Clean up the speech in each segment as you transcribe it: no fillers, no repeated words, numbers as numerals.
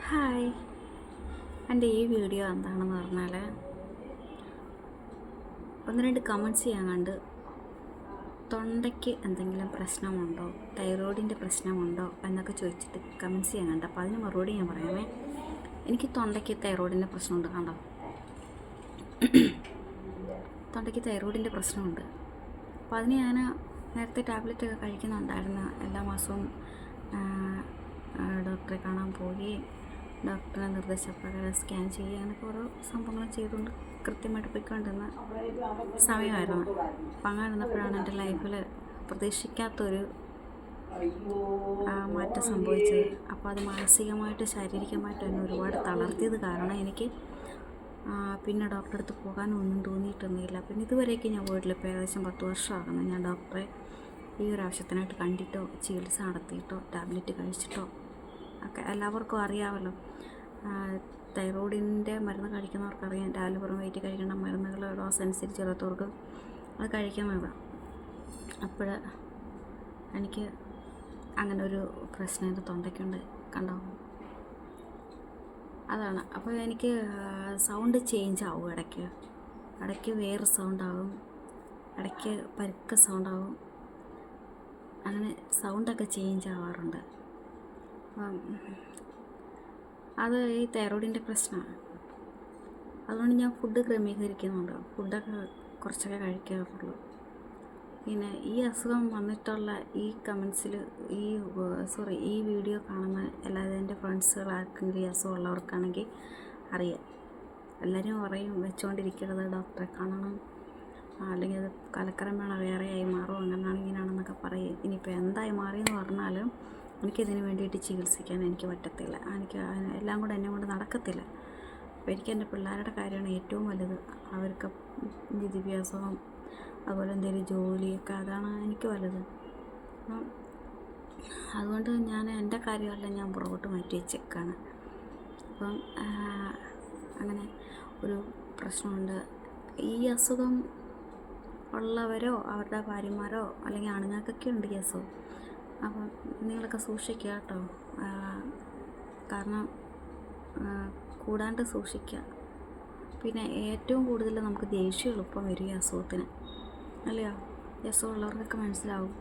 Hi, എൻ്റെ ഈ video എന്താണെന്ന് പറഞ്ഞാൽ ഒന്ന് രണ്ട് കമൻറ്റ്സ് ചെയ്യാൻ കണ്ട് തൊണ്ടയ്ക്ക് എന്തെങ്കിലും പ്രശ്നമുണ്ടോ, തൈറോയിഡിൻ്റെ പ്രശ്നമുണ്ടോ എന്നൊക്കെ ചോദിച്ചിട്ട് കമൻറ്റ്സ് ചെയ്യാൻ കണ്ട്. അപ്പോൾ അതിന് മറുപടി ഞാൻ പറയാമേ. എനിക്ക് തൊണ്ടയ്ക്ക് തൈറോയിഡിൻ്റെ പ്രശ്നമുണ്ട്. കണ്ടോ, തൊണ്ടയ്ക്ക് തൈറോയിഡിൻ്റെ പ്രശ്നമുണ്ട്. അപ്പോൾ അതിന് ഞാൻ നേരത്തെ ടാബ്ലറ്റൊക്കെ കഴിക്കുന്നുണ്ടായിരുന്നു. എല്ലാ മാസവും ഡോക്ടറെ കാണാൻ പോവുകയും ഡോക്ടറെ നിർദ്ദേശപ്രകാരം സ്കാൻ ചെയ്യുക, അങ്ങനെയൊക്കെ ഓരോ സംഭവങ്ങളും ചെയ്തുകൊണ്ട് കൃത്യമായിട്ട് പോയിക്കൊണ്ടിരുന്ന സമയമായിരുന്നു. അപ്പം അങ്ങനെ ഇരുന്നപ്പോഴാണ് എൻ്റെ ലൈഫിൽ പ്രതീക്ഷിക്കാത്തൊരു മാറ്റം സംഭവിച്ചത്. അപ്പോൾ അത് മാനസികമായിട്ട് ശാരീരികമായിട്ട് എന്നെ ഒരുപാട് തളർത്തിയത് കാരണം എനിക്ക് പിന്നെ ഡോക്ടറെ അടുത്ത് പോകാനൊന്നും തോന്നിയിട്ടൊന്നുമില്ല. പിന്നെ ഇതുവരെയൊക്കെ ഞാൻ പോയിട്ടില്ല. ഇപ്പോൾ ഏകദേശം 10 വർഷമാകുന്നു ഞാൻ ഡോക്ടറെ ഈ ഒരു ആവശ്യത്തിനായിട്ട് കണ്ടിട്ടോ ചികിത്സ നടത്തിയിട്ടോ ടാബ്ലറ്റ് കഴിച്ചിട്ടോ ഒക്കെ. എല്ലാവർക്കും അറിയാമല്ലോ, തൈറോയിഡിൻ്റെ മരുന്ന് കഴിക്കുന്നവർക്കറിയാം രാവിലെ പുറം വെയിറ്റ് കഴിക്കേണ്ട മരുന്നുകൾ ഡോസ് അനുസരിച്ചിടത്തവർക്ക് അത് കഴിക്കുന്നത്. അപ്പോൾ എനിക്ക് അങ്ങനെ ഒരു പ്രശ്നം എൻ്റെ തൊണ്ടയ്ക്കുണ്ട്. കണ്ടോ, അതാണ്. അപ്പോൾ എനിക്ക് സൗണ്ട് ചേഞ്ച് ആവും. ഇടയ്ക്ക് വേറെ സൗണ്ടാകും, ഇടയ്ക്ക് പരുക്ക സൗണ്ടാകും, അങ്ങനെ സൗണ്ടൊക്കെ ചേഞ്ച് ആവാറുണ്ട്. അത് ഈ തൈറോയിഡിൻ്റെ പ്രശ്നമാണ്. അതുകൊണ്ട് ഞാൻ ഫുഡ് ക്രമീകരിക്കുന്നുണ്ട്. ഫുഡൊക്കെ കുറച്ചൊക്കെ കഴിക്കാറുള്ളൂ. പിന്നെ ഈ അസുഖം വന്നിട്ടുള്ള ഈ കമൻസിൽ ഈ വീഡിയോ കാണുന്ന എല്ലാവരും എൻ്റെ ഫ്രണ്ട്സുകൾ ആർക്കെങ്കിലും ഈ അസുഖം ഉള്ളവർക്കാണെങ്കിൽ അറിയാം. എല്ലാവരും പറയും വെച്ചുകൊണ്ടിരിക്കരുത്, ഡോക്ടറെ കാണണം, അല്ലെങ്കിൽ അത് കലക്രമേണ വേറെയായി മാറും, അങ്ങനെയാണ് ഇങ്ങനെയാണെന്നൊക്കെ പറയും. ഇനിയിപ്പോൾ എന്തായി മാറിയെന്ന് പറഞ്ഞാലും എനിക്കിതിന് വേണ്ടിയിട്ട് ചികിത്സിക്കാൻ എനിക്ക് പറ്റത്തില്ല. എനിക്ക് എല്ലാം കൂടെ എന്നെ കൊണ്ട് നടക്കത്തില്ല. അപ്പോൾ എനിക്ക് എൻ്റെ പിള്ളേരുടെ കാര്യമാണ് ഏറ്റവും വലുത്. അവർക്ക് വിദ്യാഭ്യാസവും അതുപോലെ എന്തെങ്കിലും ജോലിയൊക്കെ, അതാണ് എനിക്ക് വലുത്. അതുകൊണ്ട് ഞാൻ എൻ്റെ കാര്യമല്ല ഞാൻ പുറകോട്ട് മാറ്റി വെച്ചേക്കാണ്. അപ്പം അങ്ങനെ ഒരു പ്രശ്നമുണ്ട്. ഈ അസുഖം ഉള്ളവരോ അവരുടെ ഭാര്യമാരോ അല്ലെങ്കിൽ ആണുങ്ങൾക്കൊക്കെ ഉണ്ട് ഈ അസുഖം. അപ്പം നിങ്ങളൊക്കെ സൂക്ഷിക്കുക കേട്ടോ. കാരണം കൂടാണ്ട് സൂക്ഷിക്കുക. പിന്നെ ഏറ്റവും കൂടുതൽ നമുക്ക് ദേഷ്യം എളുപ്പം വരും ഈ അസുഖത്തിന്, അല്ലയോ? ഈ അസുഖം ഉള്ളവർക്കൊക്കെ മനസ്സിലാവും.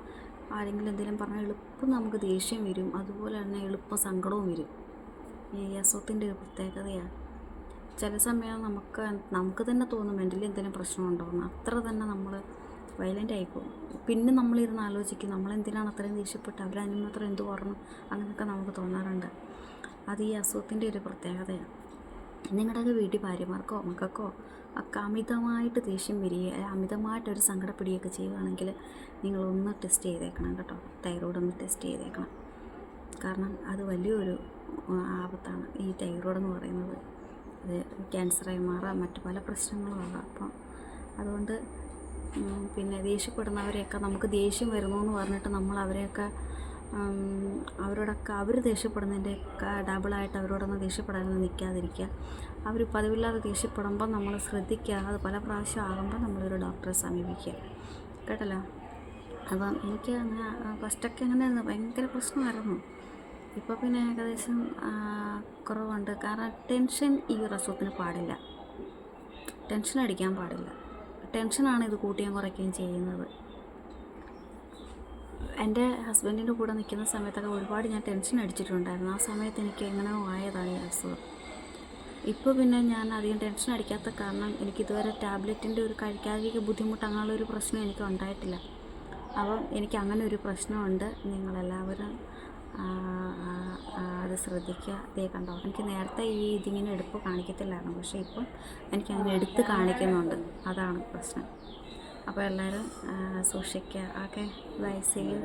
ആരെങ്കിലും എന്തെങ്കിലും പറഞ്ഞാൽ എളുപ്പം നമുക്ക് ദേഷ്യം വരും, അതുപോലെ തന്നെ എളുപ്പം സങ്കടവും വരും. ഈ അസുഖത്തിൻ്റെ ഒരു പ്രത്യേകതയാണ്. ചില സമയം നമുക്ക് തന്നെ തോന്നും മെൻ്റലി എന്തെങ്കിലും പ്രശ്നമുണ്ടോയെന്ന്. അത്ര തന്നെ നമ്മൾ വയലൻ്റ് ആയിപ്പോകും. പിന്നെ നമ്മളിരുന്ന് ആലോചിക്കും നമ്മളെന്തിനാണ് അത്രയും ദേഷ്യപ്പെട്ട്, അവരതിന് മാത്രം എന്ത് പറഞ്ഞു, അങ്ങനെയൊക്കെ നമുക്ക് തോന്നാറുണ്ട്. അത് ഈ അസുഖത്തിൻ്റെ ഒരു പ്രത്യേകതയാണ്. നിങ്ങളുടെയൊക്കെ വീട്ടിൽ ഭാര്യമാർക്കോ മക്കൾക്കോ ഒക്കെ അമിതമായിട്ട് ദേഷ്യം വരികയോ അമിതമായിട്ടൊരു സങ്കടപ്പെടുകയൊക്കെ ചെയ്യുകയാണെങ്കിൽ നിങ്ങളൊന്ന് ടെസ്റ്റ് ചെയ്തേക്കണം കേട്ടോ. തൈറോയ്ഡ് ഒന്ന് ടെസ്റ്റ് ചെയ്തേക്കണം. കാരണം അത് വലിയൊരു ആപത്താണ് ഈ തൈറോയ്ഡ് എന്ന് പറയുന്നത്. ഇത് ക്യാൻസറായി മാറാം, മറ്റു പല പ്രശ്നങ്ങളും ആകാം. അപ്പം അതുകൊണ്ട് പിന്നെ ദേഷ്യപ്പെടുന്നവരെയൊക്കെ നമുക്ക് ദേഷ്യം വരുന്നു എന്ന് പറഞ്ഞിട്ട് നമ്മൾ അവരോടൊക്കെ ദേഷ്യപ്പെടുന്നതിൻ്റെയൊക്കെ ഡബിളായിട്ട് അവരോടൊന്ന് ദേഷ്യപ്പെടാനൊന്നും നിൽക്കാതിരിക്കുക. അവർ പതിവില്ലാതെ ദേഷ്യപ്പെടുമ്പോൾ നമ്മൾ ശ്രദ്ധിക്കുക. അത് പല പ്രാവശ്യം ആകുമ്പോൾ നമ്മളൊരു ഡോക്ടറെ സമീപിക്കുക, കേട്ടല്ലോ. അപ്പം എനിക്ക് അങ്ങനെ ഫസ്റ്റൊക്കെ അങ്ങനെയായിരുന്നു, ഭയങ്കര പ്രശ്നമായിരുന്നു. ഇപ്പോൾ പിന്നെ ഏകദേശം കുറവുണ്ട്. കാരണം ടെൻഷൻ ഈ ഒരു അസുഖത്തിന് പാടില്ല, ടെൻഷൻ അടിക്കാൻ പാടില്ല. ടെൻഷനാണ് ഇത് കൂട്ടുകയും കുറയ്ക്കുകയും ചെയ്യുന്നത്. എൻ്റെ ഹസ്ബൻഡിൻ്റെ കൂടെ നിൽക്കുന്ന സമയത്തൊക്കെ ഒരുപാട് ഞാൻ ടെൻഷൻ അടിച്ചിട്ടുണ്ടായിരുന്നു. ആ സമയത്ത് എനിക്ക് എങ്ങനെയോ ആയതാണ് ഈ അസുഖം. ഇപ്പോൾ പിന്നെ ഞാൻ അധികം ടെൻഷൻ അടിക്കാത്ത കാരണം എനിക്കിതുവരെ ടാബ്ലറ്റിൻ്റെ ഒരു കഴിക്കാതിരിക്കുക ബുദ്ധിമുട്ട് അങ്ങനെയുള്ളൊരു പ്രശ്നം എനിക്ക് ഉണ്ടായിട്ടില്ല. അപ്പം എനിക്ക് അങ്ങനെ ഒരു പ്രശ്നമുണ്ട്. നിങ്ങളെല്ലാവരും അത് ശ്രദ്ധിക്കുക. ഇതേ കണ്ടോ, എനിക്ക് നേരത്തെ ഇതിങ്ങനെ എടുപ്പ് കാണിക്കത്തില്ലായിരുന്നു, പക്ഷേ ഇപ്പം എനിക്കങ്ങനെ എടുത്ത് കാണിക്കുന്നുണ്ട്. അതാണ് പ്രശ്നം. അപ്പോൾ എല്ലാവരും സൂക്ഷിക്കുക. Okay, bye, see U.